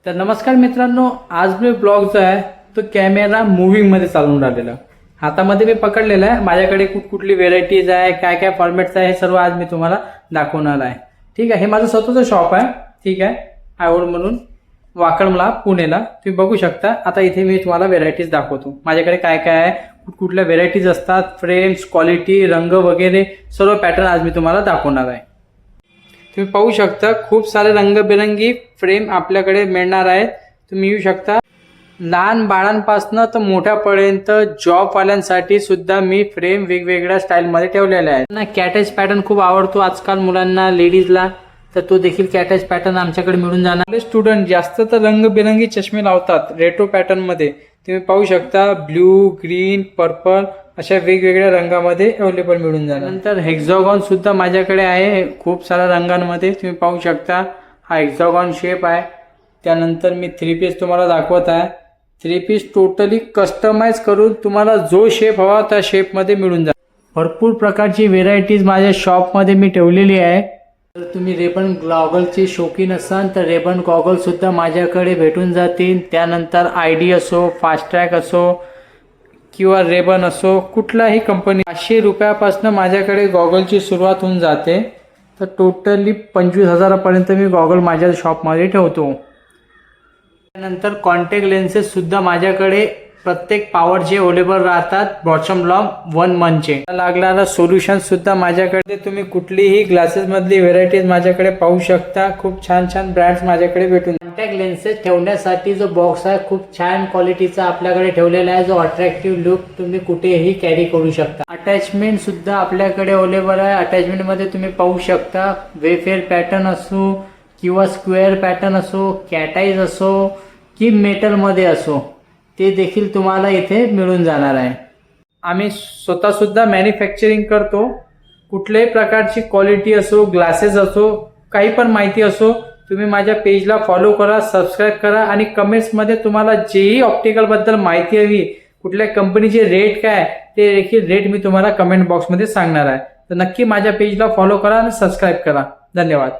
तर नमस्कार मित्रांनो, आज मी ब्लॉग जो आहे तो कॅमेरा मूव्हिंगमध्ये चालवून राहिलेला. हातामध्ये मी पकडलेला आहे. माझ्याकडे कुठली व्हेरायटीज आहे, काय काय फॉर्मॅट्स आहे, हे सर्व आज मी तुम्हाला दाखवणार आहे. ठीक आहे. हे माझं स्वतःचं शॉप आहे. ठीक आहे. आवड म्हणून वाकळमला, पुणेला. तुम्ही बघू शकता. आता इथे मी तुम्हाला व्हेरायटीज दाखवतो. माझ्याकडे काय काय आहे, कुठल्या व्हेरायटीज असतात, फ्रेम्स, क्वालिटी, रंग वगैरे सर्व पॅटर्न आज मी तुम्हाला दाखवणार आहे. तुम्ही पाहू शकता खूप सारे रंगबिरंगी फ्रेम आपल्याकडे मिळणार आहेत. तुम्ही येऊ शकता. लहान बाळांपासून तर मोठ्यापर्यंत जॉबवाल्यांसाठी सुद्धा मी फ्रेम वेगवेगळ्या स्टाईलमध्ये ठेवलेले आहेत. ना कॅटेज पॅटर्न खूप आवडतो आजकाल मुलांना, लेडीजला, तर तो देखील कॅटेज पॅटर्न आमच्याकडे मिळून जाणार. स्टुडंट जास्त तर रंगबिरंगी चष्मे लावतात रेट्रो पॅटर्नमध्ये. तुम्ही पाहू शकता ब्ल्यू, ग्रीन, पर्पल अशा वेगवेगळ्या रंगामध्ये अवेलेबल मिळून जाणार. नंतर हेक्झॉगॉन सुद्धा माझ्याकडे आहे खूप साऱ्या रंगांमध्ये. तुम्ही पाहू शकता हा हेक्झॉगॉन शेप आहे. त्यानंतर मी 3 पीस तुम्हाला दाखवत आहे. 3 पीस टोटली कस्टमाइज करून तुम्हाला जो शेप हवा त्या शेपमध्ये मिळून जाईल. भरपूर प्रकारची व्हेरायटीज माझ्या शॉपमध्ये मी ठेवलेली आहे. जर तुम्ही रेबन गॉगलचे शौकीन असाल तर रेबन गॉगल सुद्धा माझ्याकडे भेटून जातील. त्यानंतर आयडी असो, फास्ट ट्रॅक असो किंवा रेबन असो, कुठलाही कंपनी 500 रुपयापासून माझ्याकडे गॉगलची सुरुवात होऊन जाते. तर टोटली 25,000पर्यंत मी गॉगल माझ्या शॉपमध्ये ठेवतो. त्यानंतर कॉन्टॅक्ट लेन्सेस सुद्धा माझ्याकडे प्रत्येक पॉवरचे अवेलेबल राहतात. बॉटम लॉन्ग 1 मंथचे लागणारा सोल्युशन सुद्धा माझ्याकडे. तुम्ही कुठलीही ग्लासेस मधली व्हेरायटीज माझ्याकडे पाहू शकता. खूप छान छान ब्रँड्स माझ्याकडे भेटून. कॉन्टॅक्ट लेन्सेस ठेवण्यासाठी जो बॉक्स आहे खूप छान क्वालिटीचा आपल्याकडे ठेवलेला आहे, जो अट्रॅक्टिव्ह लुक तुम्ही कुठेही कॅरी करू शकता. अटॅचमेंट सुद्धा आपल्याकडे अवेलेबल आहे. अटॅचमेंट मध्ये तुम्ही पाहू शकता वेफेअर पॅटर्न असो किंवा स्क्वेअर पॅटर्न असो, कॅटाईज असो की मेटलमध्ये असो, ते देखील तुम्हाला इथे मिळून जाणार आहे. आम्ही स्वतः सुद्धा मॅन्युफॅक्चरिंग करतो. कुठल्याही प्रकारची क्वालिटी असो, ग्लासेस असो, काही पण माहिती असो, तुम्ही माझ्या पेजला फॉलो करा, सबस्क्राईब करा आणि कमेंट्समध्ये तुम्हाला जेही ऑप्टिकलबद्दल माहिती हवी, कुठल्या कंपनीचे रेट काय, ते देखील रेट मी तुम्हाला कमेंट बॉक्समध्ये सांगणार आहे. तर नक्की माझ्या पेजला फॉलो करा आणि सबस्क्राईब करा. धन्यवाद.